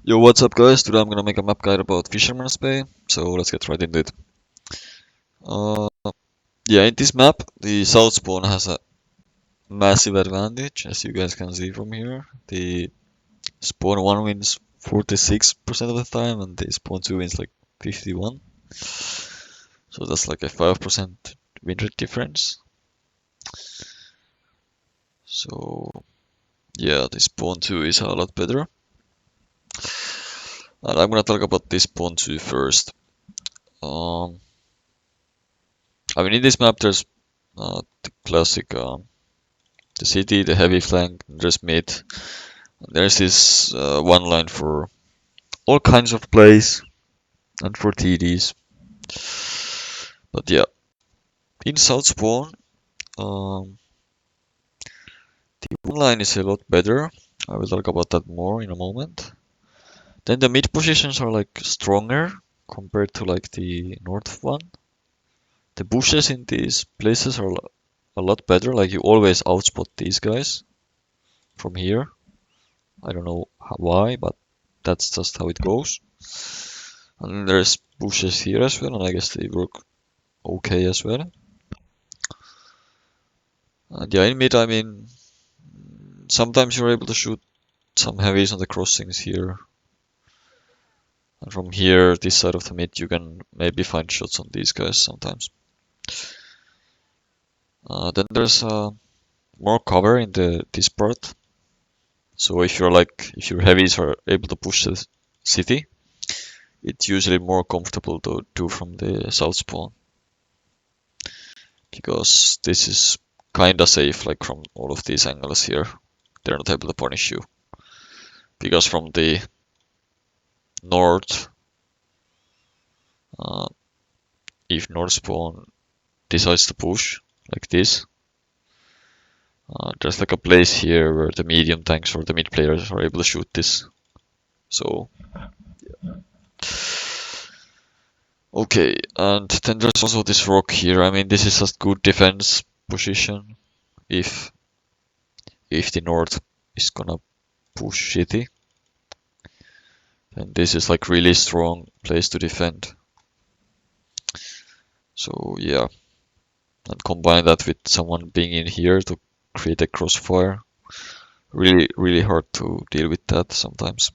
Yo, what's up guys? Today I'm gonna make a map guide about Fisherman's Bay, so let's get right into it. Uh, yeah, in this map, the south spawn has a massive advantage, as you guys can see from here. The spawn 1 wins 46% of the time, and the spawn 2 wins like 51. So that's like a 5% win rate difference. So yeah, the spawn 2 is a lot better. And I'm gonna talk about this spawn 2 first. Um, I mean, in this map, there's the classic the city, the heavy flank, there's mid. There's this one line for all kinds of plays and for TDs. But yeah, in South Spawn, um, the one line is a lot better. I will talk about that more in a moment. Then the mid positions are like stronger compared to like the north one. The bushes in these places are a lot better. Like you always outspot these guys from here. I don't know why, but that's just how it goes. And there's bushes here as well, and I guess they work okay as well. And yeah, in mid, I mean, sometimes you're able to shoot some heavies on the crossings here. And from here, this side of the mid, you can maybe find shots on these guys sometimes. Then there's more cover in this part. So if your heavies are able to push the city, it's usually more comfortable to do from the south spawn. Because this is kinda safe, like from all of these angles here. They're not able to punish you. Because from the north, uh, if north spawn decides to push like this, there's like a place here where the medium tanks or the mid players are able to shoot this. So, yeah. Okay, and then there's also this rock here. I mean, this is just good defense position if the north is gonna push city. And this is like really strong place to defend. So yeah, and combine that with someone being in here to create a crossfire. Really hard to deal with that sometimes.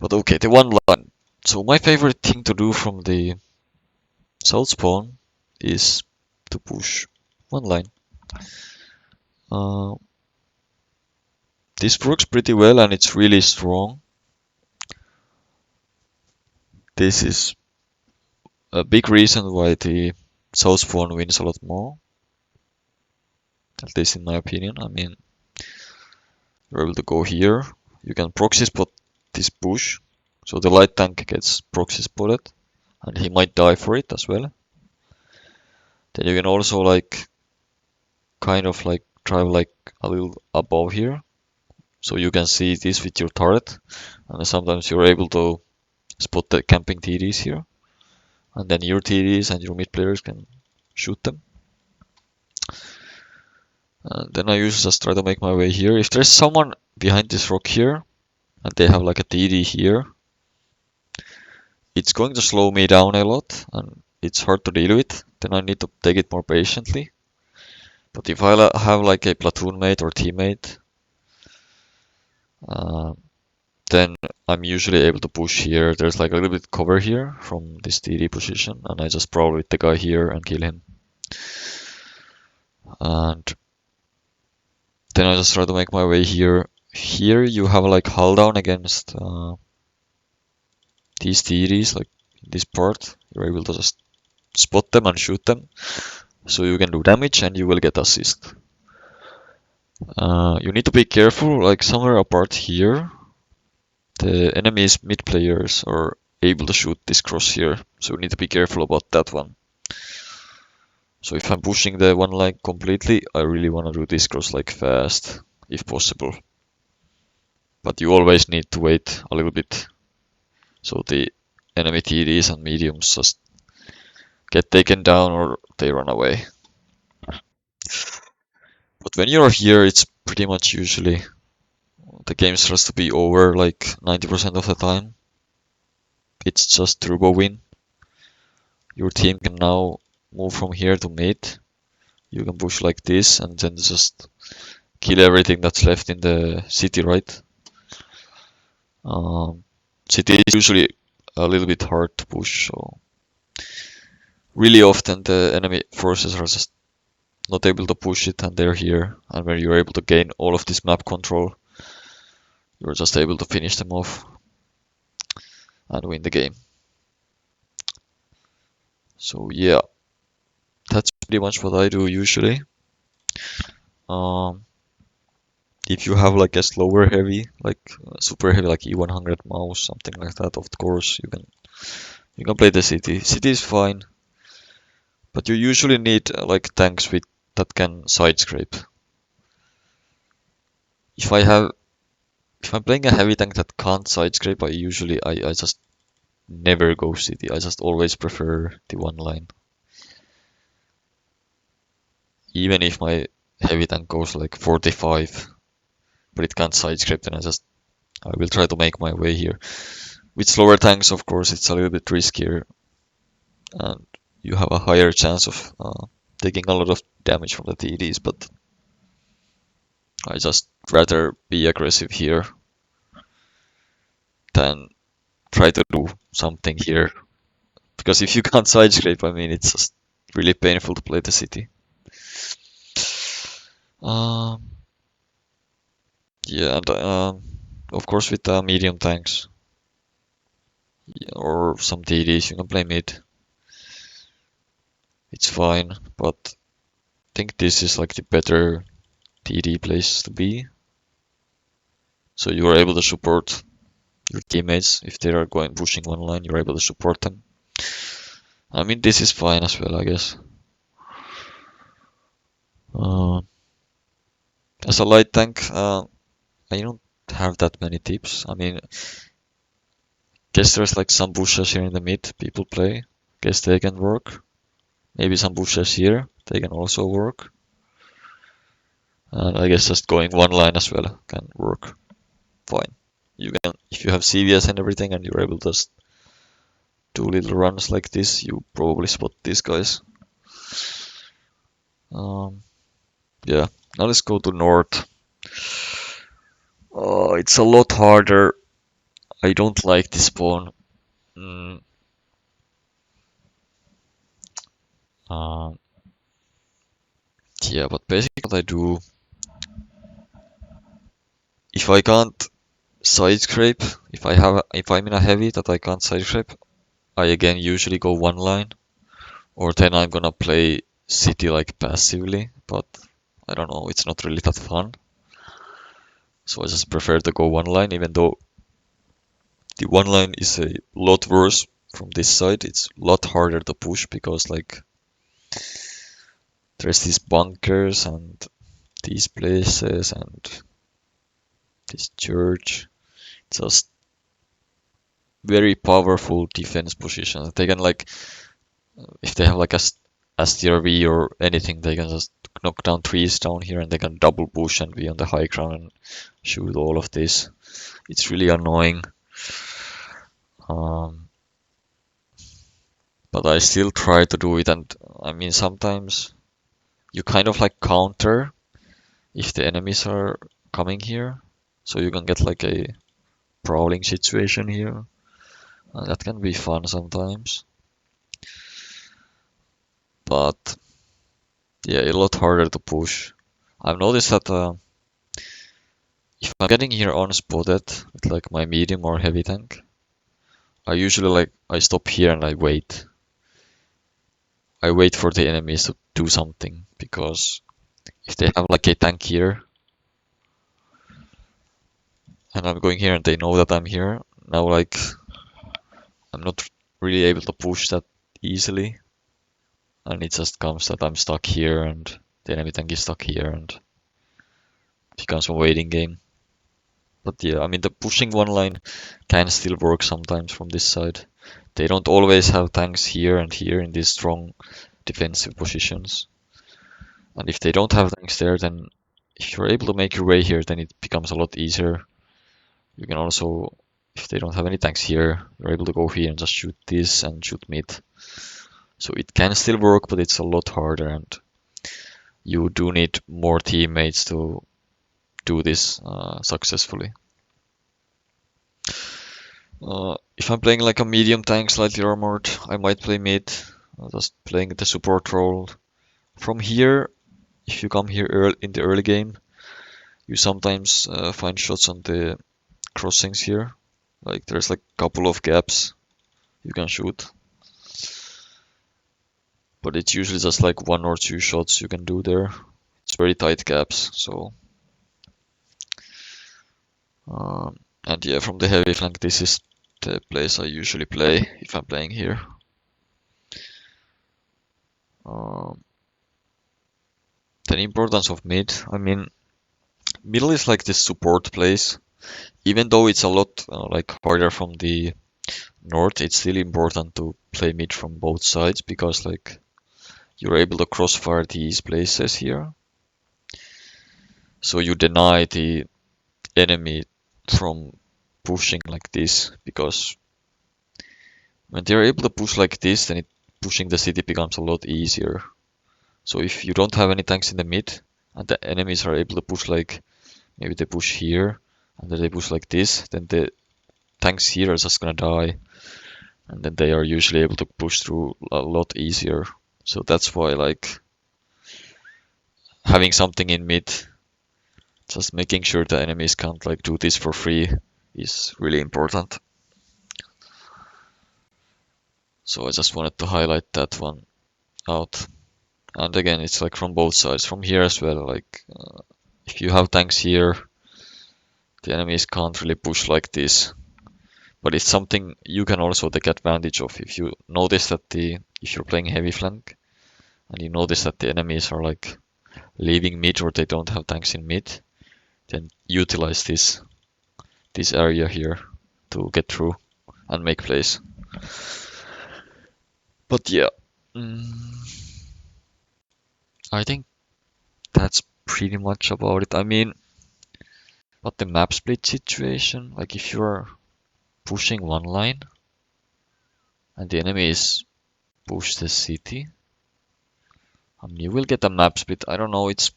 But okay, the one line. So my favorite thing to do from the south spawn is to push one line. Uh, this works pretty well and it's really strong. This is a big reason why the south spawn wins a lot more. At least in my opinion. I mean, you're able to go here. You can proxy spot this push. So the light tank gets proxy spotted. And he might die for it as well. Then you can also like kind of like drive like a little above here. So you can see this with your turret. And sometimes you're able to spot the camping TDs here. And then your TDs and your mid players can shoot them. And then I usually just try to make my way here. If there's someone behind this rock here, and they have like a TD here, it's going to slow me down a lot, and it's hard to deal with. Then I need to take it more patiently. But if I have like a platoon mate or teammate, then I'm usually able to push here. There's like a little bit cover here from this TD position, and I just brawl with the guy here and kill him. And then I just try to make my way here. Here you have like hull down against these TDs, like in this part. You're able to just spot them and shoot them. So you can do damage and you will get assist. You need to be careful, like somewhere apart here, the enemy's mid players are able to shoot this cross here. So you need to be careful about that one. So if I'm pushing the one line completely, I really want to do this cross like fast, if possible. But you always need to wait a little bit. So the enemy TDs and mediums just get taken down or they run away. But when you're here, it's pretty much usually the game starts to be over like 90% of the time. It's just turbo win. Your team can now move from here to mid. You can push like this and then just kill everything that's left in the city, right? Um, City is usually a little bit hard to push, so really often the enemy forces are just not able to push it and they're here. And when you're able to gain all of this map control, you're just able to finish them off and win the game. So yeah, that's pretty much what I do usually. Um, if you have like a slower heavy, like super heavy, like E100 mouse, something like that, of course you can play the city. City is fine, but you usually need like tanks with that can side scrape. If I have if I'm playing a heavy tank that can't side scrape, I just never go city. I just always prefer the one line. Even if my heavy tank goes like 45, but it can't side scrape, then I will try to make my way here. With slower tanks, of course, it's a little bit riskier, and you have a higher chance of taking a lot of damage from the TDs, but I just rather be aggressive here than try to do something here. Because if you can't side scrape, I mean, it's just really painful to play the city. Um, yeah, and of course with medium tanks or some TDs, you can play mid. It's fine, but I think this is like the better TD place to be. So you are able to support your teammates if they are going pushing one line. You're able to support them. I mean, this is fine as well, I guess. Uh, as a light tank, I don't have that many tips. I mean, guess there's like some bushes here in the mid people play. Guess they can work. Maybe some bushes here, they can also work. And I guess just going one line as well can work fine. You can, if you have CVS and everything and you're able to just do little runs like this, you probably spot these guys. Yeah, now let's go to north. Oh, it's a lot harder. I don't like this spawn. Mm, uh, yeah, but basically what I do, if I can't side scrape, if I'm in a heavy that I can't side scrape, I again usually go one line, or then I'm gonna play city like passively, but I don't know, it's not really that fun. So I just prefer to go one line, even though the one line is a lot worse from this side. It's a lot harder to push because like there's these bunkers and these places and this church. It's just very powerful defense positions. They can like, if they have like a STRV or anything, they can just knock down trees down here and they can double push and be on the high ground and shoot all of this. It's really annoying. Um, but I still try to do it, and I mean sometimes you kind of like counter if the enemies are coming here, so you can get like a prowling situation here. That can be fun sometimes, but yeah, a lot harder to push. I've noticed that if I'm getting here unspotted with like my medium or heavy tank, I usually like I stop here and I wait. I wait for the enemies to do something, because if they have like a tank here and I'm going here and they know that I'm here, now like I'm not really able to push that easily, and it just comes that I'm stuck here and the enemy tank is stuck here and it becomes a waiting game. But yeah, I mean the pushing one line can still work sometimes from this side. They don't always have tanks here and here in these strong defensive positions. And if they don't have tanks there, then if you're able to make your way here, then it becomes a lot easier You can also, if they don't have any tanks here, you're able to go here and just shoot this and shoot mid. So it can still work, but it's a lot harder, and you do need more teammates to do this successfully. If I'm playing like a medium tank, slightly armored, I might play mid, just playing the support role. From here, if you come here in the early game, you sometimes find shots on the crossings here. Like there's like a couple of gaps you can shoot. But it's usually just like 1 or 2 shots you can do there. It's very tight gaps, so. And yeah, from the heavy flank, this is the place I usually play if I'm playing here. The importance of mid, I mean, middle is like this support place. Even though it's a lot like harder from the north, it's still important to play mid from both sides because like you're able to crossfire these places here. So you deny the enemy from pushing like this, because when they're able to push like this, then pushing the city becomes a lot easier. So if you don't have any tanks in the mid and the enemies are able to push like, maybe they push here and then they push like this, then the tanks here are just gonna die, and then they are usually able to push through a lot easier. So that's why like having something in mid, just making sure the enemies can't like do this for free, is really important. So I just wanted to highlight that one out. And again, it's like from both sides, from here as well. Like if you have tanks here, the enemies can't really push like this. But it's something you can also take advantage of. If you notice that if you're playing heavy flank and you notice that the enemies are like leaving mid or they don't have tanks in mid, then utilize this area here to get through and make plays. But yeah, I think that's pretty much about it. I mean, but the map split situation, like if you're pushing one line and the enemy is push the city, I mean, you will get a map split. I don't know, it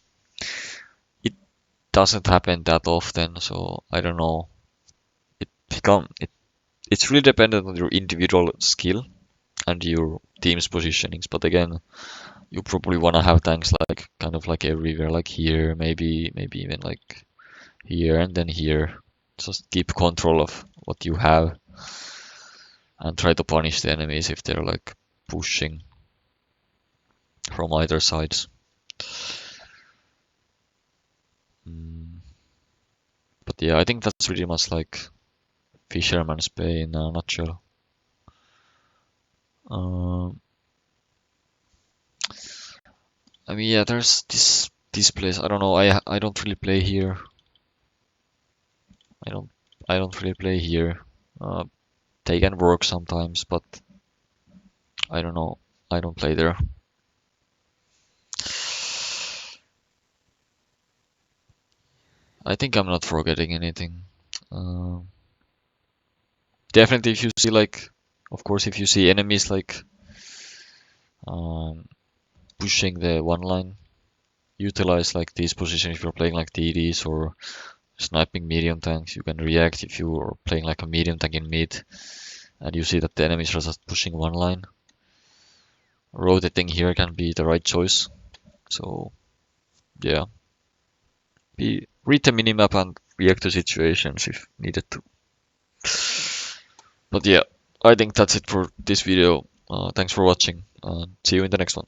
doesn't happen that often, so I don't know. It's really dependent on your individual skill and your team's positionings. But again, you probably want to have tanks like kind of like everywhere, like here, maybe even like here and then here. Just keep control of what you have and try to punish the enemies if they're like pushing from either sides. But yeah, I think that's pretty much like Fisherman's Bay in a nutshell. I mean, yeah, there's this place. I don't know. I don't really play here. I don't really play here. They can work sometimes, but I don't know. I don't play there. I think I'm not forgetting anything. Definitely, if you see like, of course, if you see enemies like pushing the one line, utilize like these positions. If you're playing like DDs or sniping medium tanks, you can react. If you are playing like a medium tank in mid and you see that the enemies are just pushing one line, rotating here can be the right choice. So yeah, read the minimap and react to situations if needed to. But yeah, I think that's it for this video. Thanks for watching, and see you in the next one.